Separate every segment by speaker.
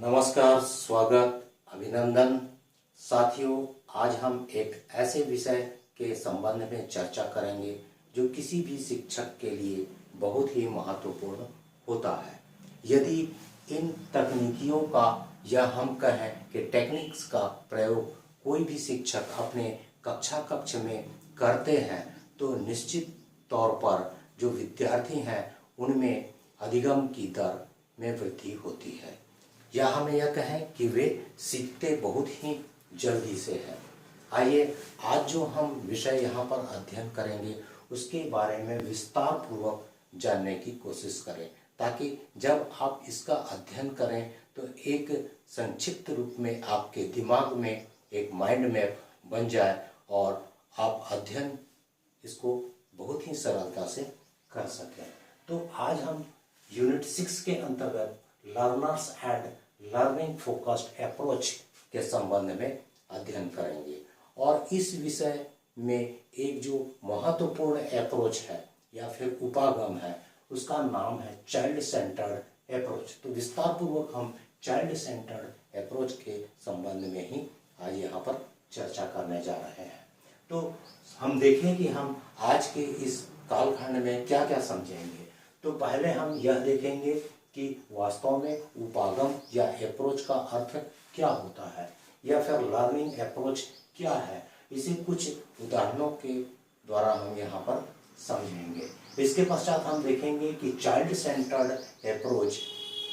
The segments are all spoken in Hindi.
Speaker 1: नमस्कार, स्वागत, अभिनंदन। साथियों, आज हम एक ऐसे विषय के संबंध में चर्चा करेंगे जो किसी भी शिक्षक के लिए बहुत ही महत्वपूर्ण होता है। यदि इन तकनीकियों का या हम कहें कि टेक्निक्स का प्रयोग कोई भी शिक्षक अपने कक्ष में करते हैं तो निश्चित तौर पर जो विद्यार्थी हैं उनमें अधिगम की दर में वृद्धि होती है, या हम यह कहें कि वे सीखते बहुत ही जल्दी से हैं। आइए आज जो हम विषय यहाँ पर अध्ययन करेंगे उसके बारे में विस्तार पूर्वक जानने की कोशिश करें, ताकि जब आप इसका अध्ययन करें तो एक संक्षिप्त रूप में आपके दिमाग में एक माइंड मैप बन जाए और आप अध्ययन इसको बहुत ही सरलता से कर सकें। तो आज हम यूनिट 6 के अंतर्गत learners and learning focused approach के संबंध में अध्ययन करेंगे, और इस विषय में एक जो महत्वपूर्ण अप्रोच है या फिर उपागम है उसका नाम है चाइल्ड सेंटर्ड अप्रोच। तो विस्तार पूर्वक हम चाइल्ड सेंटर्ड अप्रोच के संबंध में ही आज यहाँ पर चर्चा करने जा रहे हैं। तो हम देखें कि हम आज के इस कालखंड में क्या क्या समझेंगे। तो पहले हम यह देखेंगे कि वास्तव में उपागम या अप्रोच का अर्थ क्या होता है, या फिर लर्निंग अप्रोच क्या है। इसे कुछ उदाहरणों के द्वारा हम यहाँ पर समझेंगे। इसके पश्चात हम देखेंगे कि चाइल्ड सेंटर्ड अप्रोच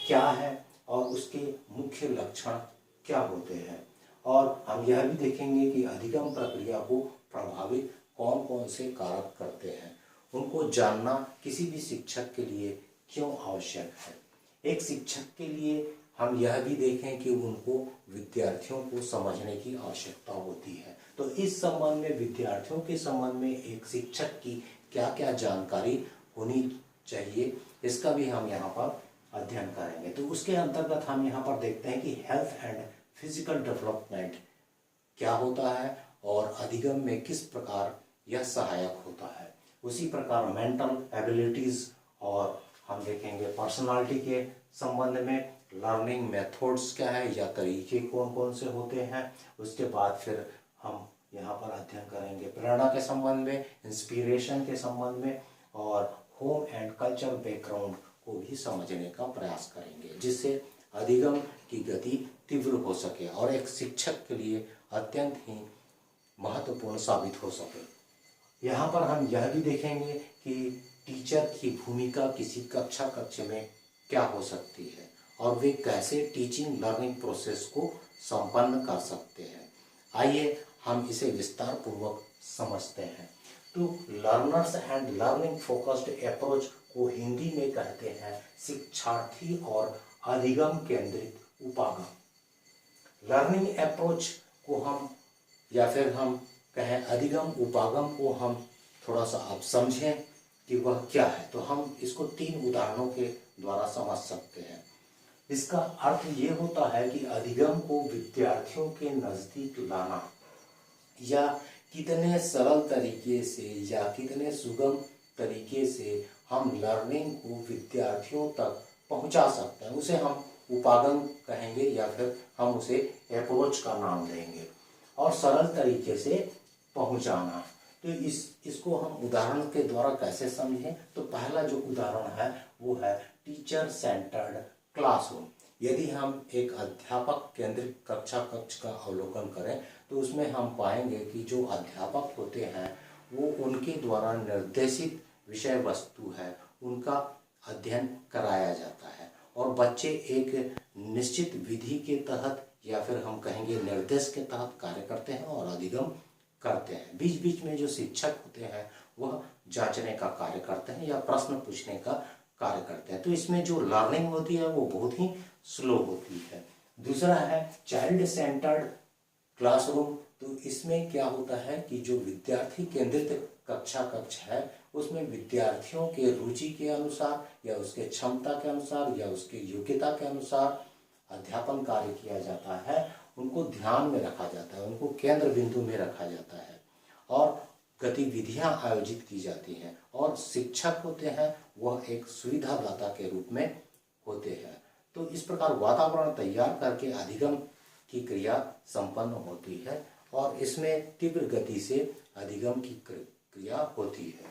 Speaker 1: क्या है और उसके मुख्य लक्षण क्या होते हैं, और हम यह भी देखेंगे कि अधिगम प्रक्रिया को प्रभावित कौन कौन से कारक करते हैं। उनको जानना किसी भी शिक्षक के लिए क्यों आवश्यक है। एक शिक्षक के लिए हम यह भी देखें कि उनको विद्यार्थियों को समझने की आवश्यकता होती है। तो इस संबंध में विद्यार्थियों के संबंध में एक शिक्षक की क्या क्या जानकारी होनी चाहिए, इसका भी हम यहाँ पर अध्ययन करेंगे। तो उसके अंतर्गत हम यहाँ पर देखते हैं कि हेल्थ एंड फिजिकल डेवलपमेंट क्या होता है और अधिगम में किस प्रकार यह सहायक होता है। उसी प्रकार मेंटल एबिलिटीज, और हम देखेंगे पर्सनालिटी के संबंध में लर्निंग मेथड्स क्या है या तरीके कौन कौन से होते हैं। उसके बाद फिर हम यहाँ पर अध्ययन करेंगे प्रेरणा के संबंध में, इंस्पिरेशन के संबंध में, और होम एंड कल्चर बैकग्राउंड को भी समझने का प्रयास करेंगे, जिससे अधिगम की गति तीव्र हो सके और एक शिक्षक के लिए अत्यंत ही महत्वपूर्ण साबित हो सके। यहाँ पर हम यह भी देखेंगे कि टीचर की भूमिका किसी कक्ष में क्या हो सकती है और वे कैसे टीचिंग लर्निंग प्रोसेस को संपन्न कर सकते हैं। आइए हम इसे विस्तार पूर्वक समझते हैं। तो learners and learning focused approach को हिंदी में कहते हैं शिक्षार्थी और अधिगम केंद्रित उपागम। लर्निंग अप्रोच को हम या फिर हम कहें अधिगम उपागम को हम थोड़ा सा आप समझें कि वह क्या है। तो हम इसको 3 उदाहरणों के द्वारा समझ सकते हैं। इसका अर्थ ये होता है कि अधिगम को विद्यार्थियों के नजदीक लाना, या कितने सरल तरीके से या कितने सुगम तरीके से हम लर्निंग को विद्यार्थियों तक पहुंचा सकते हैं, उसे हम उपागम कहेंगे या फिर हम उसे अप्रोच का नाम देंगे। और सरल तरीके से पहुंचाना, तो इसको हम उदाहरण के द्वारा कैसे समझें। तो पहला जो उदाहरण है वो है टीचर सेंटर्ड क्लासरूम। यदि हम एक अध्यापक केंद्रित कक्ष का अवलोकन करें तो उसमें हम पाएंगे कि जो अध्यापक होते हैं वो उनके द्वारा निर्देशित विषय वस्तु है उनका अध्ययन कराया जाता है, और बच्चे एक निश्चित विधि के तहत या फिर हम कहेंगे निर्देश के तहत कार्य करते हैं और अधिगम करते हैं। बीच बीच में जो शिक्षक होते हैं वह जांचने का कार्य करते हैं या प्रश्न पूछने का कार्य करते हैं। तो इसमें जो लर्निंग होती है वो बहुत ही स्लो होती है। दूसरा है चाइल्ड सेंटर्ड क्लासरूम। तो इसमें क्या होता है कि जो विद्यार्थी केंद्रित कक्ष है उसमें विद्यार्थियों के रुचि के अनुसार या उसके क्षमता के अनुसार या उसके योग्यता के अनुसार अध्यापन कार्य किया जाता है, उनको ध्यान में रखा जाता है, उनको केंद्र बिंदु में रखा जाता है और गतिविधियां आयोजित की जाती हैं, और शिक्षक होते हैं वह एक सुविधादाता के रूप में होते हैं। तो इस प्रकार वातावरण तैयार करके अधिगम की क्रिया संपन्न होती है और इसमें तीव्र गति से अधिगम की क्रिया होती है।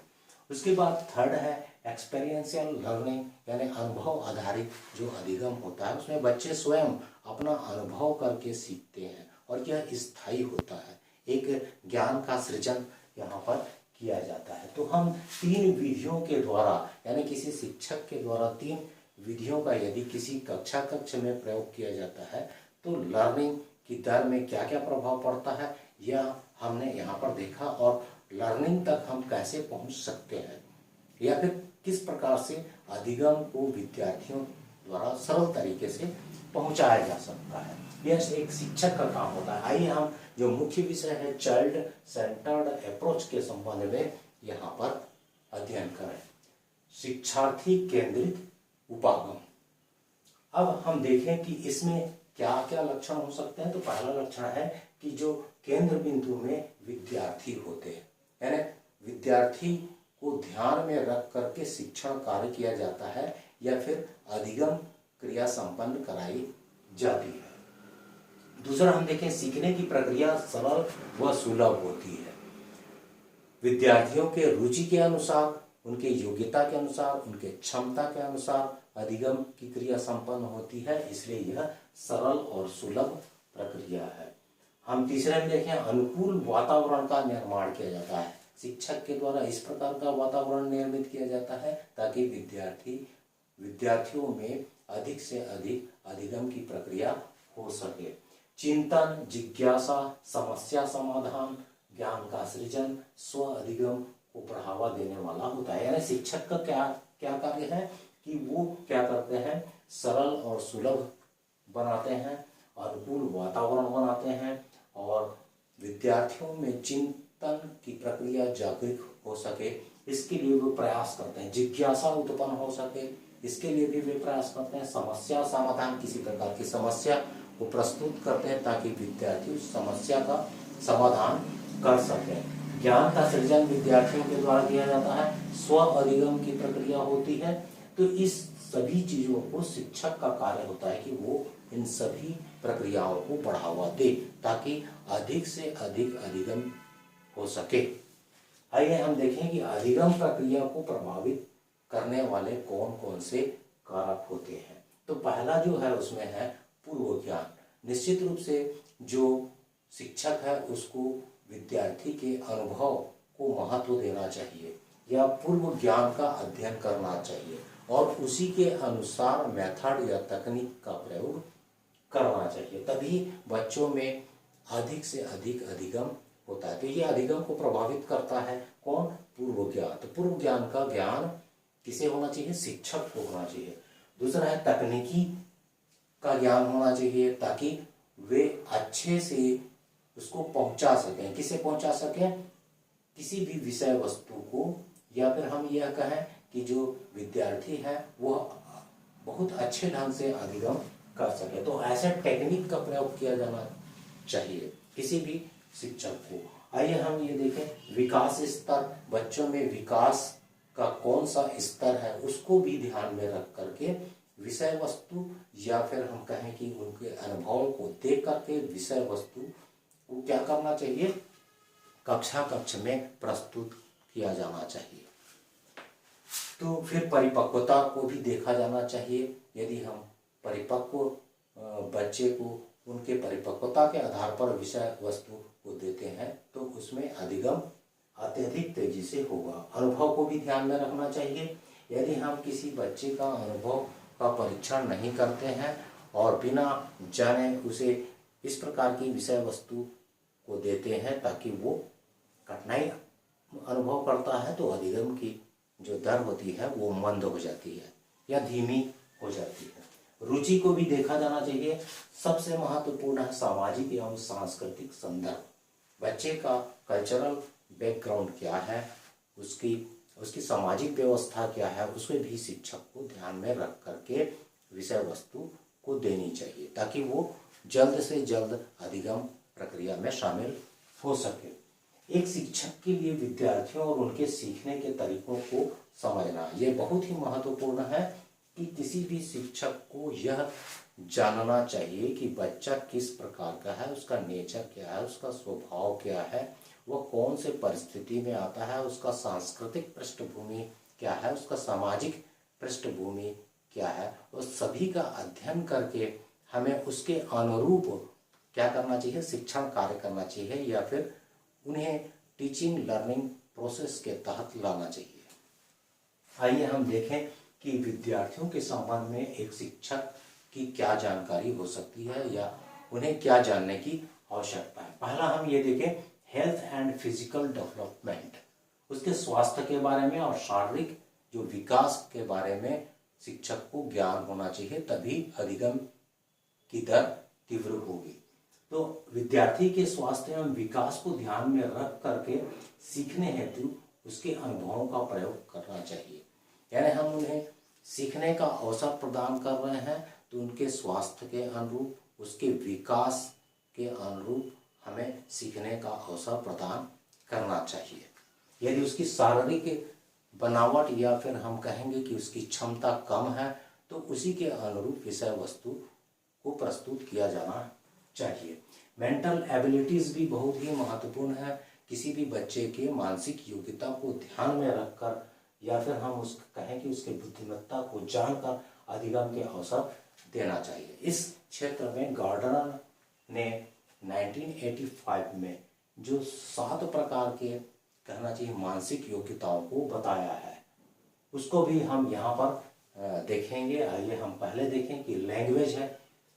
Speaker 1: उसके बाद थर्ड है एक्सपीरियंशियल लर्निंग, यानी अनुभव आधारित जो अधिगम होता है उसमें बच्चे स्वयं अपना अनुभव करके सीखते हैं और यह स्थायी होता है। एक ज्ञान का सृजन यहाँ पर किया जाता है। तो हम 3 विधियों के द्वारा, यानी किसी शिक्षक के द्वारा 3 विधियों का यदि किसी कक्ष में प्रयोग किया जाता है तो लर्निंग की दर में क्या क्या प्रभाव पड़ता है यह हमने यहाँ पर देखा, और लर्निंग तक हम कैसे पहुँच सकते हैं या फिर किस प्रकार से अधिगम को विद्यार्थियों द्वारा सरल तरीके से पहुँचाया जा सकता है। यह एक शिक्षक का काम होता है। आइए हम जो मुख्य विषय है चाइल्ड सेंटर्ड अप्रोच के संबंध में यहाँ पर अध्ययन करें। शिक्षार्थी केंद्रित उपागम। अब हम देखें कि इसमें क्या क्या लक्षण हो सकते हैं। तो पहला लक्षण है कि जो केंद्र बिंदु में विद्यार्थी होते हैं, यानी विद्यार्थी को ध्यान में रख करके शिक्षण कार्य किया जाता है या फिर अधिगम क्रिया संपन्न कराई जाती है। दूसरा हम देखें सीखने की प्रक्रिया सरल व सुलभ होती है। विद्यार्थियों के रुचि के अनुसार, उनके योग्यता के अनुसार, उनके क्षमता के अनुसार अधिगम की क्रिया संपन्न होती है, इसलिए यह सरल और सुलभ प्रक्रिया है। हम तीसरे में देखें अनुकूल वातावरण का निर्माण किया जाता है। शिक्षक के द्वारा इस प्रकार का वातावरण निर्मित किया जाता है ताकि विद्यार्थियों में अधिक से अधिक अधिगम की प्रक्रिया हो सके। चिंतन, जिज्ञासा, समस्या समाधान, ज्ञान का सृजन, स्व अधिगम को बढ़ावा देने वाला होता है। यानी शिक्षक का क्या कार्य है कि वो क्या करते हैं, सरल और सुलभ बनाते हैं, अनुकूल वातावरण बनाते हैं और विद्यार्थियों में चिंतन की प्रक्रिया जागृत हो सके इसके लिए वो प्रयास करते हैं। जिज्ञासा उत्पन्न हो सके इसके लिए भी वे प्रयास करते हैं। समस्या समाधान, किसी प्रकार की समस्या को प्रस्तुत करते हैं ताकि विद्यार्थी उस समस्या का समाधान कर सके। ज्ञान का सृजन विद्यार्थियों के द्वारा किया जाता है। स्व अधिगम की प्रक्रिया होती है। तो इस सभी चीजों को शिक्षक का कार्य होता है कि वो इन सभी प्रक्रियाओं को बढ़ावा दे ताकि अधिक से अधिक अधिगम हो सके। आइए हम देखें कि अधिगम प्रक्रिया को प्रभावित करने वाले कौन कौन से कारक होते हैं। तो पहला जो है उसमें है पूर्व ज्ञान। निश्चित रूप से जो शिक्षक है उसको विद्यार्थी के अनुभव को महत्व देना चाहिए या पूर्व ज्ञान का अध्ययन करना चाहिए और उसी के अनुसार मेथड या तकनीक का प्रयोग करना चाहिए, तभी बच्चों में अधिक से अधिक अधिगम होता है। तो ये अधिगम को प्रभावित करता है कौन, पूर्व ज्ञान। तो पूर्व ज्ञान का ज्ञान किसे होना चाहिए, शिक्षक को होना चाहिए। दूसरा है तकनीकी का ज्ञान होना चाहिए ताकि वे अच्छे से उसको पहुंचा सकें। किसे पहुंचा सकें, किसी भी विषय वस्तु को, या फिर हम यह कहें कि जो विद्यार्थी है वह बहुत अच्छे ढंग से अधिगम कर सके। तो ऐसे टेक्निक का प्रयोग किया जाना चाहिए किसी भी शिक्षक को। आइए हम ये देखें विकास स्तर। बच्चों में विकास का कौन सा स्तर है उसको भी ध्यान में रख करके विषय वस्तु या फिर हम कहें कि उनके अनुभव को देख करके विषय वस्तु को क्या करना चाहिए, कक्ष में प्रस्तुत किया जाना चाहिए। तो फिर परिपक्वता को भी देखा जाना चाहिए। यदि हम परिपक्व बच्चे को उनके परिपक्वता के आधार पर विषय वस्तु को देते हैं तो उसमें अधिगम अत्यधिक तेजी से होगा। अनुभव को भी ध्यान में रखना चाहिए। यदि हम किसी बच्चे का अनुभव का परीक्षण नहीं करते हैं और बिना जाने उसे इस प्रकार की विषय वस्तु को देते हैं ताकि वो कठिनाई अनुभव करता है, तो अधिगम की जो दर होती है वो मंद हो जाती है या धीमी हो जाती है। रुचि को भी देखा जाना चाहिए। सबसे महत्वपूर्ण है सामाजिक एवं सांस्कृतिक संदर्भ। बच्चे का कल्चरल बैकग्राउंड क्या है, उसकी सामाजिक व्यवस्था क्या है, उसमें भी शिक्षक को ध्यान में रख करके विषय वस्तु को देनी चाहिए ताकि वो जल्द से जल्द अधिगम प्रक्रिया में शामिल हो सके। एक शिक्षक के लिए विद्यार्थियों और उनके सीखने के तरीकों को समझना ये बहुत ही महत्वपूर्ण है कि किसी भी शिक्षक को यह जानना चाहिए कि बच्चा किस प्रकार का है, उसका नेचर क्या है, उसका स्वभाव क्या है, वह कौन से परिस्थिति में आता है, उसका सांस्कृतिक पृष्ठभूमि क्या है, उसका सामाजिक पृष्ठभूमि क्या है, उस सभी का अध्ययन करके हमें उसके अनुरूप क्या करना चाहिए, शिक्षण कार्य करना चाहिए या फिर उन्हें टीचिंग लर्निंग प्रोसेस के तहत लाना चाहिए। आइए हम देखें कि विद्यार्थियों के संबंध में एक शिक्षक की क्या जानकारी हो सकती है या उन्हें क्या जानने की आवश्यकता है। पहला हम ये देखें हेल्थ एंड फिजिकल डेवलपमेंट, उसके स्वास्थ्य के बारे में और शारीरिक जो विकास के बारे में शिक्षक को ज्ञान होना चाहिए, तभी अधिगम की दर तीव्र होगी। तो विद्यार्थी के स्वास्थ्य एवं विकास को ध्यान में रख करके सीखने हेतु उसके अनुभवों का प्रयोग करना चाहिए। यानी हम उन्हें सीखने का अवसर प्रदान कर रहे हैं तो उनके स्वास्थ्य के अनुरूप, उसके विकास के अनुरूप हमें सीखने का अवसर प्रदान करना चाहिए। यदि उसकी शारीरिक बनावट या फिर हम कहेंगे कि उसकी क्षमता कम है तो उसी के अनुरूप विषय वस्तु को प्रस्तुत किया जाना चाहिए। मेंटल एबिलिटीज भी बहुत ही महत्वपूर्ण है। किसी भी बच्चे के मानसिक योग्यता को ध्यान में रखकर या फिर हम उस कहें कि उसके बुद्धिमत्ता को जानकर अधिगम के अवसर देना चाहिए। इस क्षेत्र में गार्डनर ने 1985 में जो 7 प्रकार के कहना चाहिए मानसिक योग्यताओं को बताया है, उसको भी हम यहाँ पर देखेंगे। आइए हम पहले देखें कि लैंग्वेज है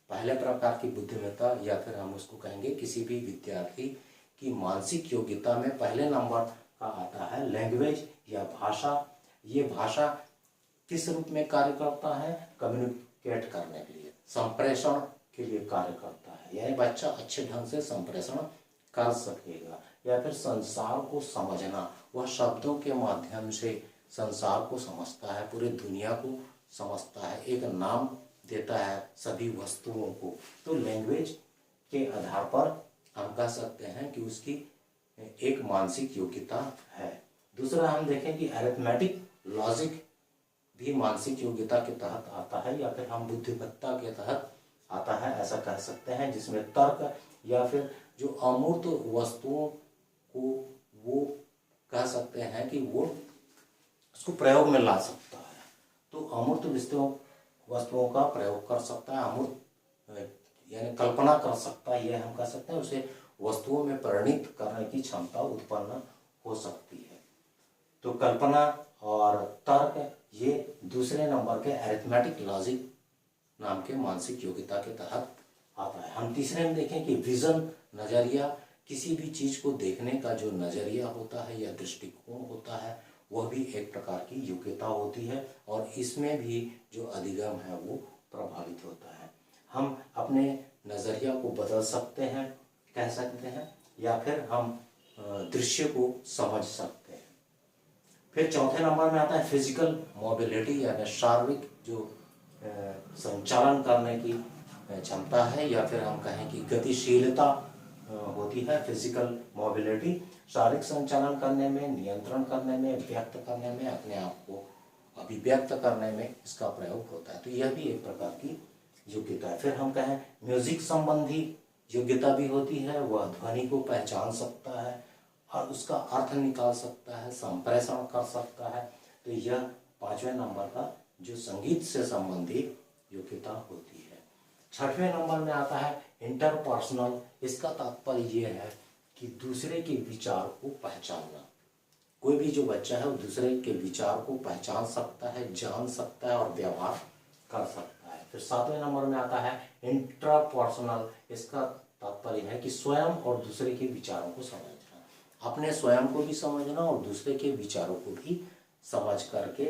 Speaker 1: पहले प्रकार की बुद्धिमत्ता, या फिर हम उसको कहेंगे किसी भी विद्यार्थी की मानसिक योग्यता में पहले नंबर का आता है लैंग्वेज या भाषा। ये भाषा किस रूप में कार्य करता है, कम्युनिकेट करने के लिए, संप्रेषण के लिए कार्य करता है, यानी बच्चा अच्छे ढंग से संप्रेषण कर सकेगा। या फिर संसार को समझना, वह शब्दों के माध्यम से संसार को समझता है, पूरी दुनिया को समझता है, एक नाम देता है सभी वस्तुओं को। तो लैंग्वेज के आधार पर हम कह सकते हैं कि उसकी एक मानसिक योग्यता है। दूसरा हम देखें कि अरिथमेटिक लॉजिक भी मानसिक योग्यता के तहत आता है या फिर हम बुद्धिमत्ता के तहत आता है, ऐसा कह सकते हैं, जिसमें तर्क या फिर जो अमूर्त वस्तुओं को वो कह सकते हैं कि वो उसको प्रयोग में ला सकता है। तो अमूर्त वस्तुओं का प्रयोग कर सकता है, अमूर्त यानी कल्पना कर सकता है, यह हम कह सकते हैं, उसे वस्तुओं में परिणित करने की क्षमता उत्पन्न हो सकती है। तो कल्पना और तर्क ये दूसरे नंबर के अरिथमेटिक लॉजिक नाम के मानसिक योग्यता के तहत आता है। हम तीसरे में देखें कि विजन, नजरिया, किसी भी चीज को देखने का जो नजरिया होता है या दृष्टिकोण होता है वह भी एक प्रकार की योग्यता होती है और इसमें भी जो अधिगम है वो प्रभावित होता है। हम अपने नजरिया को बदल सकते हैं, कह सकते हैं, या फिर हम दृश्य को समझ सकते हैं। फिर चौथे नंबर में आता है फिजिकल मोबिलिटी, यानी शारीरिक जो संचालन करने की क्षमता है, या फिर हम कहें कि गतिशीलता होती है। फिजिकल मोबिलिटी शारीरिक संचालन करने में, नियंत्रण करने में, व्यक्त करने में, अपने आप को अभिव्यक्त करने में इसका प्रयोग होता है। तो यह भी एक प्रकार की योग्यता है। फिर हम कहें म्यूजिक संबंधी योग्यता भी होती है, वह ध्वनि को पहचान सकता है और उसका अर्थ निकाल सकता है, संप्रेषण कर सकता है। तो यह 5वें नंबर का जो संगीत से संबंधित योग्यता होती है। 6वें नंबर में आता है इंटरपर्सनल। इसका तात्पर्य यह है कि दूसरे के विचार को पहचानना। कोई भी जो बच्चा है वो दूसरे के विचार को पहचान सकता है, जान सकता है और व्यवहार कर सकता है। फिर 7वें नंबर में आता है इंट्रापर्सनल। इसका तात्पर्य है कि स्वयं और दूसरे के विचारों को समझना, अपने स्वयं को भी समझना और दूसरे के विचारों को भी समझ करके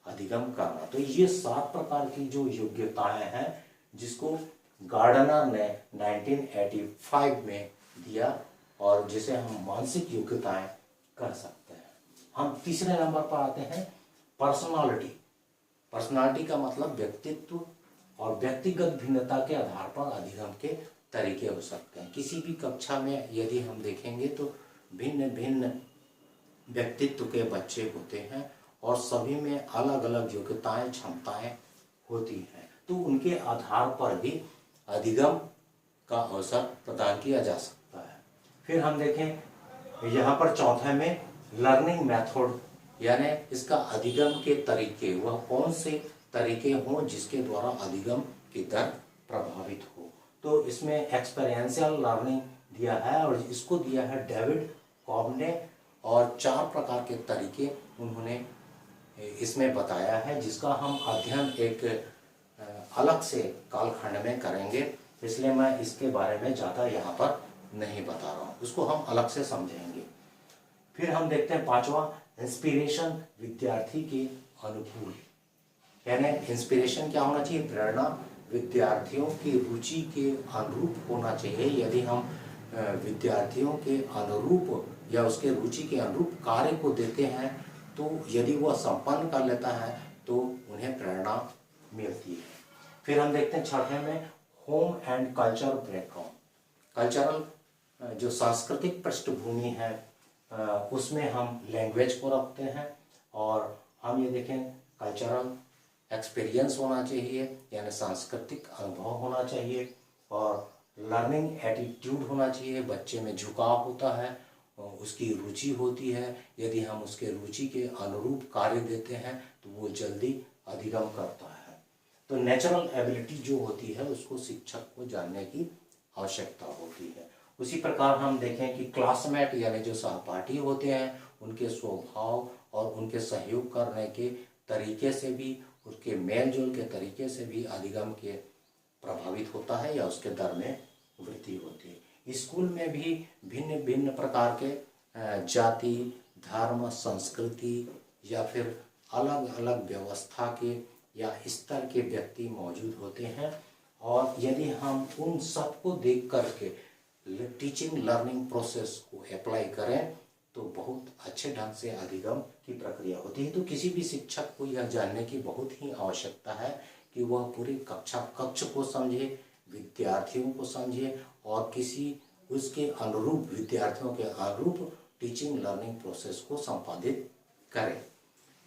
Speaker 1: अधिगम करना। तो ये 7 प्रकार की जो योग्यताएं हैं जिसको गार्डनर ने 1985 में दिया और जिसे हम मानसिक योग्यताएं कर सकते हैं। हम तीसरे नंबर पर आते हैं पर्सनालिटी। पर्सनालिटी का मतलब व्यक्तित्व और व्यक्तिगत भिन्नता के आधार पर अधिगम के तरीके हो सकते हैं। किसी भी कक्षा में यदि हम देखेंगे तो भिन्न भिन्न व्यक्तित्व के बच्चे होते हैं और सभी में अलग अलग योग्यताएं, क्षमताएं होती हैं, तो उनके आधार पर भी अधिगम का अवसर प्रदान किया जा सकता है। फिर हम देखें यहाँ पर चौथे में लर्निंग मेथड, यानी इसका अधिगम के तरीके, वह कौन से तरीके हों जिसके द्वारा अधिगम की दर प्रभावित हो। तो इसमें एक्सपीरियंशियल लर्निंग दिया है और इसको दिया है डेविड कॉब ने, और 4 प्रकार के तरीके उन्होंने इसमें बताया है, जिसका हम अध्ययन एक अलग से कालखंड में करेंगे, इसलिए मैं इसके बारे में ज़्यादा यहाँ पर नहीं बता रहा हूँ, उसको हम अलग से समझेंगे। फिर हम देखते हैं 5वां, इंस्पिरेशन विद्यार्थी के अनुकूल, यानी इंस्पिरेशन क्या होना चाहिए, प्रेरणा विद्यार्थियों की रुचि के अनुरूप होना चाहिए। यदि हम विद्यार्थियों के अनुरूप या उसके रुचि के अनुरूप कार्य को देते हैं, तो यदि वह संपन्न कर लेता है तो उन्हें प्रेरणा मिलती है। फिर हम देखते हैं 6वें में home and culture background, cultural जो सांस्कृतिक पृष्ठभूमि है उसमें हम लैंग्वेज को रखते हैं, और हम ये देखें कल्चरल एक्सपीरियंस होना चाहिए, यानी सांस्कृतिक अनुभव होना चाहिए, और लर्निंग एटीट्यूड होना चाहिए, बच्चे में झुकाव होता है, उसकी रुचि होती है, यदि हम उसके रुचि के अनुरूप कार्य देते हैं तो वो जल्दी अधिगम करता है। तो नेचुरल एबिलिटी जो होती है उसको शिक्षक को जानने की आवश्यकता होती है। उसी प्रकार हम देखें कि क्लासमेट यानी जो सहपाठी होते हैं उनके स्वभाव और उनके सहयोग करने के तरीके से भी, उसके मेल जोल के तरीके से भी अधिगम के प्रभावित होता है या उसके दर में वृद्धि होती है। स्कूल में भी भिन्न भिन्न प्रकार के जाति, धर्म, संस्कृति या फिर अलग अलग व्यवस्था के या स्तर के व्यक्ति मौजूद होते हैं, और यदि हम उन सबको देख करके टीचिंग लर्निंग प्रोसेस को अप्लाई करें तो बहुत अच्छे ढंग से अधिगम की प्रक्रिया होती है। तो किसी भी शिक्षक को यह जानने की बहुत ही आवश्यकता है कि वह पूरी कक्ष को समझे, विद्यार्थियों को समझे और किसी उसके अनुरूप, विद्यार्थियों के अनुरूप टीचिंग लर्निंग प्रोसेस को संपादित करें।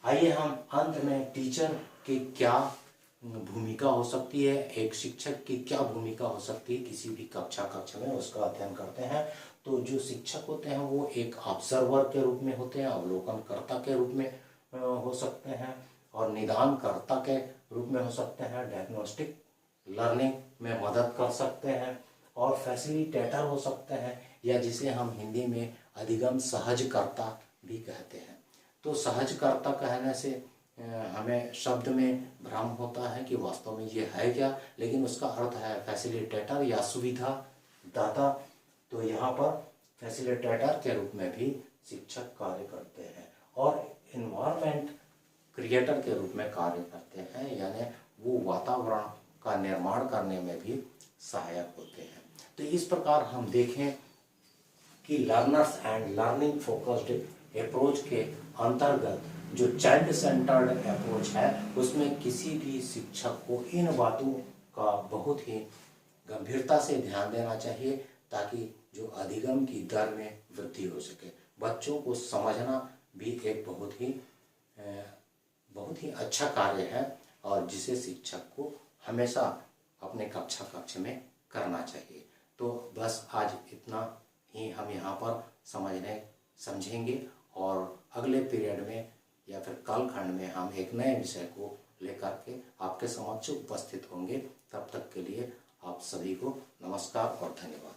Speaker 1: आइए हम अंत में टीचर की क्या भूमिका हो सकती है, एक शिक्षक की क्या भूमिका हो सकती है किसी भी कक्ष में, उसका अध्ययन करते हैं। तो जो शिक्षक होते हैं वो एक ऑब्जर्वर के रूप में होते हैं, अवलोकनकर्ता के रूप में हो सकते हैं, और निदानकर्ता के रूप में हो सकते हैं, डायग्नोस्टिक लर्निंग में मदद कर सकते हैं, और फैसिलिटेटर हो सकते हैं, या जिसे हम हिंदी में अधिगम सहजकर्ता भी कहते हैं। तो सहजकर्ता कहने से हमें शब्द में भ्रम होता है कि वास्तव में ये है क्या, लेकिन उसका अर्थ है फैसिलिटेटर या सुविधा दाता। तो यहाँ पर फैसिलिटेटर के रूप में भी शिक्षक कार्य करते हैं, और इन्वायरमेंट क्रिएटर के रूप में कार्य करते हैं, यानी वो वातावरण का निर्माण करने में भी सहायक होते हैं। तो इस प्रकार हम देखें कि learners and learning focused approach के अंतर्गत जो चाइल्ड सेंटर्ड अप्रोच है उसमें किसी भी शिक्षक को इन बातों का बहुत ही गंभीरता से ध्यान देना चाहिए, ताकि जो अधिगम की दर में वृद्धि हो सके। बच्चों को समझना भी एक बहुत ही अच्छा कार्य है, और जिसे शिक्षक को हमेशा अपने कक्ष में करना चाहिए। तो बस आज इतना ही हम यहाँ पर समझेंगे, और अगले पीरियड में या फिर कालखंड में हम एक नए विषय को लेकर के आपके समक्ष उपस्थित होंगे। तब तक के लिए आप सभी को नमस्कार और धन्यवाद।